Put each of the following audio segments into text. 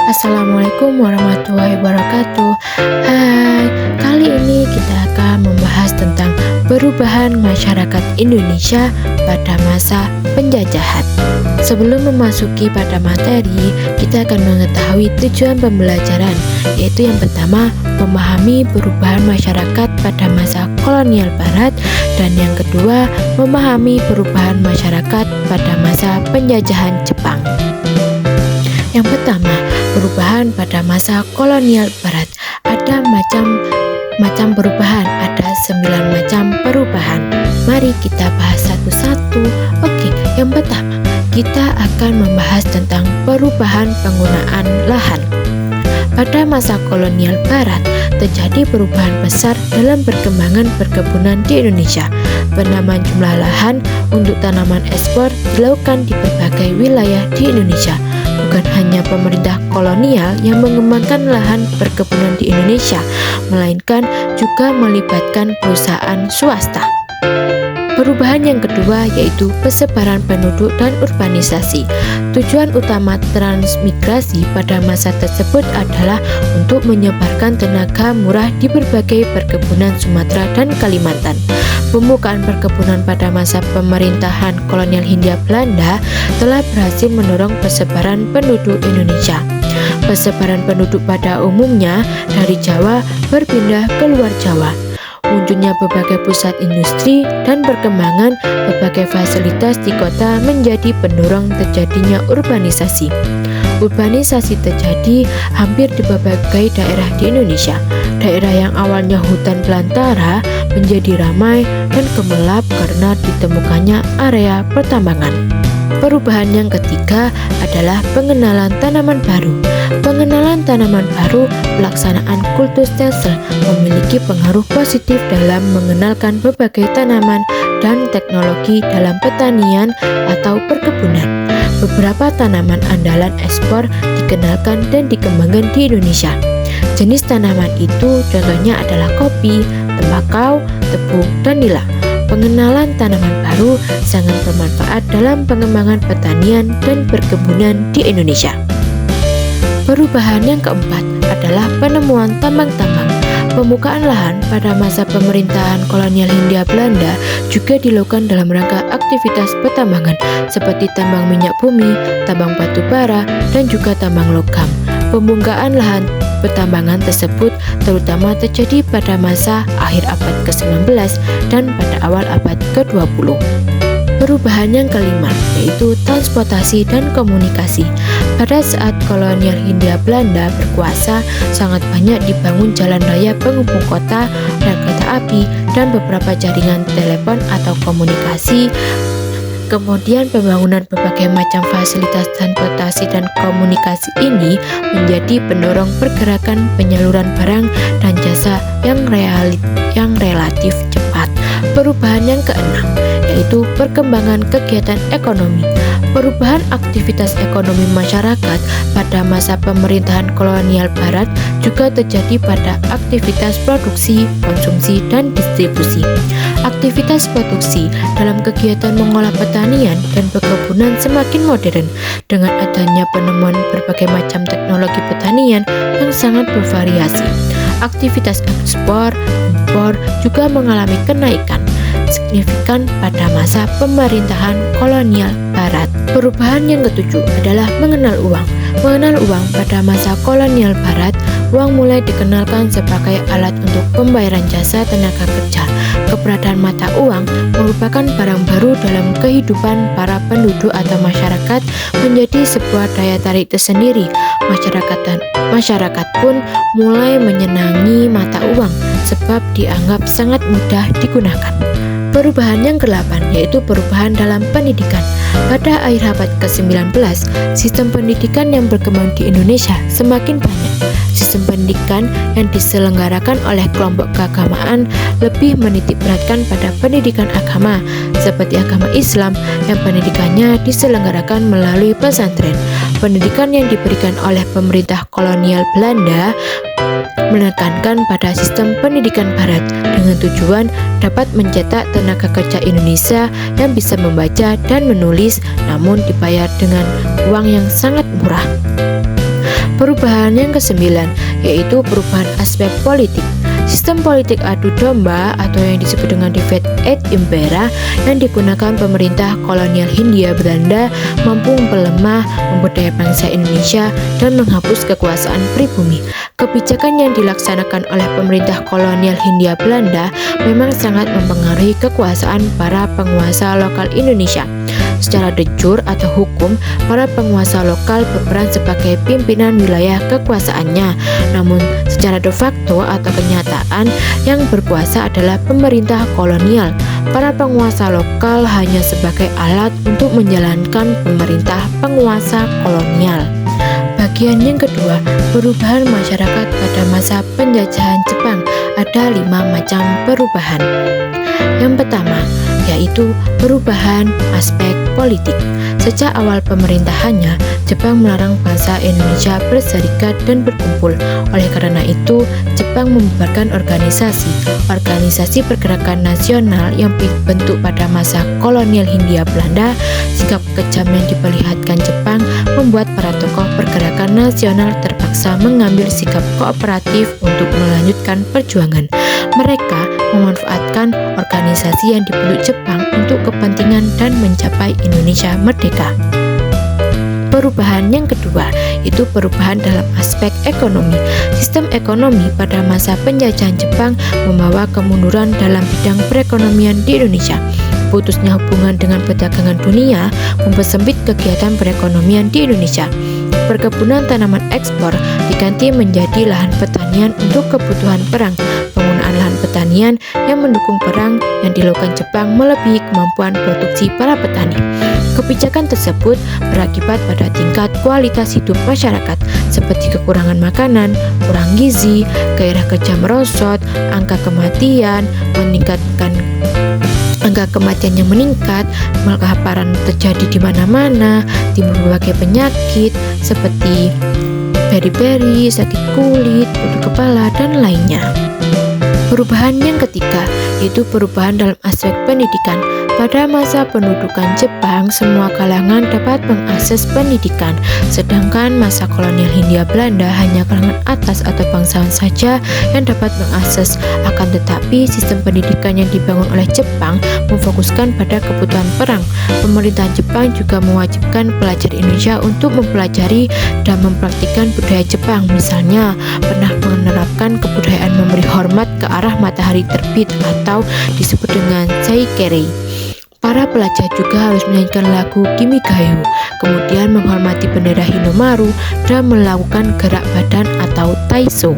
Assalamualaikum warahmatullahi wabarakatuh. Hai, kali ini kita akan membahas tentang perubahan masyarakat Indonesia pada masa penjajahan. Sebelum memasuki pada materi, kita akan mengetahui tujuan pembelajaran, yaitu yang pertama, memahami perubahan masyarakat pada masa kolonial barat, dan yang kedua, memahami perubahan masyarakat pada masa penjajahan Jepang. Yang pertama, perubahan pada masa kolonial barat. Ada macam perubahan, ada 9 macam perubahan. Mari kita bahas satu-satu. Oke, yang pertama, kita akan membahas tentang perubahan penggunaan lahan. Pada masa kolonial barat, terjadi perubahan besar dalam perkembangan perkebunan di Indonesia. Penambahan jumlah lahan untuk tanaman ekspor dilakukan di berbagai wilayah di Indonesia. Bukan hanya pemerintah kolonial yang mengembangkan lahan perkebunan di Indonesia, melainkan juga melibatkan perusahaan swasta. Perubahan yang kedua yaitu persebaran penduduk dan urbanisasi. Tujuan utama transmigrasi pada masa tersebut adalah untuk menyebarkan tenaga murah di berbagai perkebunan Sumatera dan Kalimantan. Pembukaan perkebunan pada masa pemerintahan kolonial Hindia Belanda telah berhasil mendorong persebaran penduduk Indonesia. Persebaran penduduk pada umumnya dari Jawa berpindah ke luar Jawa. Munculnya berbagai pusat industri dan perkembangan berbagai fasilitas di kota menjadi pendorong terjadinya urbanisasi. Urbanisasi terjadi hampir di berbagai daerah di Indonesia. Daerah yang awalnya hutan belantara menjadi ramai dan gemerlap karena ditemukannya area pertambangan. Perubahan yang ketiga adalah pengenalan tanaman baru. Pengenalan tanaman baru, pelaksanaan kultus stelsel memiliki pengaruh positif dalam mengenalkan berbagai tanaman dan teknologi dalam pertanian atau perkebunan. Beberapa tanaman andalan ekspor dikenalkan dan dikembangkan di Indonesia. Jenis tanaman itu contohnya adalah kopi, tembakau, tebu, dan nila. Pengenalan tanaman baru sangat bermanfaat dalam pengembangan pertanian dan perkebunan di Indonesia. Perubahan yang keempat adalah penemuan tambang-tambang. Pembukaan lahan pada masa pemerintahan kolonial Hindia Belanda juga dilakukan dalam rangka aktivitas pertambangan seperti tambang minyak bumi, tambang batu bara, dan juga tambang logam. Pembukaan lahan pertambangan tersebut terutama terjadi pada masa akhir abad ke-19 dan pada awal abad ke-20. Perubahan yang kelima yaitu transportasi dan komunikasi. Pada saat kolonial Hindia Belanda berkuasa, sangat banyak dibangun jalan raya penghubung kota, rel kereta api, dan beberapa jaringan telepon atau komunikasi. Kemudian pembangunan berbagai macam fasilitas transportasi dan komunikasi ini menjadi pendorong pergerakan penyaluran barang dan jasa yang relatif cepat. Perubahan yang keenam yaitu perkembangan kegiatan ekonomi. Perubahan aktivitas ekonomi masyarakat pada masa pemerintahan kolonial barat juga terjadi pada aktivitas produksi, konsumsi, dan distribusi. Aktivitas produksi dalam kegiatan mengolah pertanian dan perkebunan semakin modern dengan adanya penemuan berbagai macam teknologi pertanian yang sangat bervariasi. Aktivitas ekspor, impor juga mengalami kenaikan signifikan pada masa pemerintahan kolonial barat. Perubahan yang ketujuh adalah mengenal uang. Mengenal uang pada masa kolonial barat, uang mulai dikenalkan sebagai alat untuk pembayaran jasa tenaga kerja. Keberadaan mata uang merupakan barang baru dalam kehidupan para penduduk atau masyarakat menjadi sebuah daya tarik tersendiri. Masyarakat pun mulai menyenangi mata uang sebab dianggap sangat mudah digunakan. Perubahan yang ke-8 yaitu perubahan dalam pendidikan. Pada akhir abad ke-19, sistem pendidikan yang berkembang di Indonesia semakin banyak. Sistem pendidikan yang diselenggarakan oleh kelompok keagamaan lebih menitik beratkan pada pendidikan agama, seperti agama Islam yang pendidikannya diselenggarakan melalui pesantren. Pendidikan yang diberikan oleh pemerintah kolonial Belanda menekankan pada sistem pendidikan barat dengan tujuan dapat mencetak tenaga kerja Indonesia yang bisa membaca dan menulis namun dibayar dengan uang yang sangat murah. Perubahan yang kesembilan yaitu perubahan aspek politik. Sistem politik adu domba atau yang disebut dengan divide et impera yang digunakan pemerintah kolonial Hindia Belanda mampu memperlemah, membudaya bangsa Indonesia dan menghapus kekuasaan pribumi. Kebijakan yang dilaksanakan oleh pemerintah kolonial Hindia Belanda memang sangat mempengaruhi kekuasaan para penguasa lokal Indonesia. Secara de jure atau hukum, para penguasa lokal berperan sebagai pimpinan wilayah kekuasaannya. Namun, secara de facto atau kenyataan, yang berkuasa adalah pemerintah kolonial. Para penguasa lokal hanya sebagai alat untuk menjalankan pemerintah penguasa kolonial. Bagian yang kedua, perubahan masyarakat pada masa penjajahan Jepang. Ada 5 macam perubahan. Yang pertama, yaitu perubahan aspek politik. Sejak awal pemerintahannya, Jepang melarang bangsa Indonesia berserikat dan berkumpul. Oleh karena itu, Jepang membubarkan organisasi pergerakan nasional yang dibentuk pada masa kolonial Hindia Belanda. Sikap kejam yang diperlihatkan Jepang membuat para tokoh pergerakan nasional terpaksa mengambil sikap kooperatif untuk melanjutkan perjuangan. Mereka memanfaatkan organisasi yang dibentuk Jepang untuk kepentingan dan mencapai Indonesia merdeka. Perubahan yang kedua itu perubahan dalam aspek ekonomi. Sistem ekonomi pada masa penjajahan Jepang membawa kemunduran dalam bidang perekonomian di Indonesia. Putusnya hubungan dengan perdagangan dunia mempersempit kegiatan perekonomian di Indonesia. Perkebunan tanaman ekspor diganti menjadi lahan pertanian untuk kebutuhan perang. Penggunaan lahan pertanian yang mendukung perang yang dilakukan Jepang melebihi kemampuan produksi para petani. Kebijakan tersebut berakibat pada tingkat kualitas hidup masyarakat seperti kekurangan makanan, kurang gizi, gairah kerja merosot, angka kematian yang meningkat, kelaparan terjadi di mana-mana, timbul berbagai penyakit seperti beri-beri, sakit kulit, putus kepala, dan lainnya. Perubahan yang ketiga yaitu perubahan dalam aspek pendidikan. Pada masa pendudukan Jepang, semua kalangan dapat mengakses pendidikan, sedangkan masa kolonial Hindia Belanda hanya kalangan atas atau bangsawan saja yang dapat mengakses. Akan tetapi, sistem pendidikan yang dibangun oleh Jepang memfokuskan pada kebutuhan perang. Pemerintahan Jepang juga mewajibkan pelajar Indonesia untuk mempelajari dan mempraktikkan budaya Jepang. Misalnya, pernah menerapkan kebudayaan memberi hormat ke arah matahari terbit atau disebut dengan Saikere. Para pelajar juga harus menyanyikan lagu Kimigayo, kemudian menghormati bendera Hinomaru dan melakukan gerak badan atau Taiso.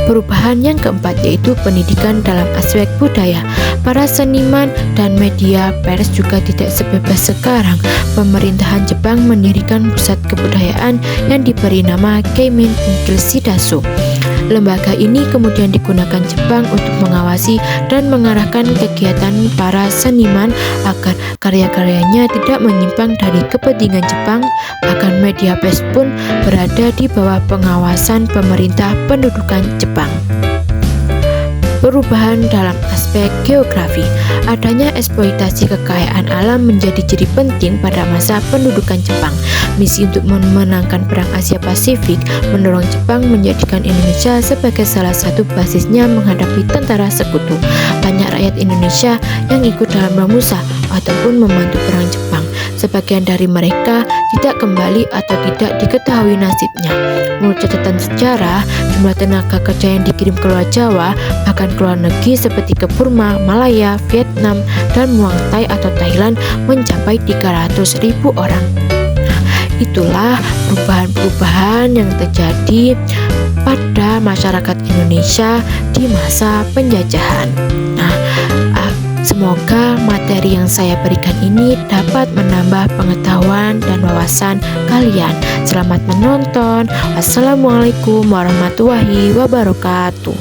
Perubahan yang keempat yaitu pendidikan dalam aspek budaya. Para seniman dan media pers juga tidak sebebas sekarang. Pemerintahan Jepang mendirikan pusat kebudayaan yang diberi nama Keimin Shidasu. Lembaga ini kemudian digunakan Jepang untuk mengawasi dan mengarahkan kegiatan para seniman agar karya-karyanya tidak menyimpang dari kepentingan Jepang. Bahkan media pers pun berada di bawah pengawasan pemerintah pendudukan Jepang. Perubahan dalam aspek geografi. Adanya eksploitasi kekayaan alam menjadi ciri penting pada masa pendudukan Jepang. Misi untuk memenangkan perang Asia Pasifik mendorong Jepang menjadikan Indonesia sebagai salah satu basisnya menghadapi tentara sekutu. Banyak rakyat Indonesia yang ikut dalam Romusa ataupun membantu perang Jepang. Sebagian dari mereka tidak kembali atau tidak diketahui nasibnya. Menurut catatan sejarah, jumlah tenaga kerja yang dikirim ke luar Jawa, bahkan ke luar negeri seperti ke Burma, Malaya, Vietnam, dan Muang Thai atau Thailand mencapai 300.000 orang. Itulah perubahan-perubahan yang terjadi pada masyarakat Indonesia di masa penjajahan. Semoga materi yang saya berikan ini dapat menambah pengetahuan dan wawasan kalian. Selamat menonton. Wassalamualaikum warahmatullahi wabarakatuh.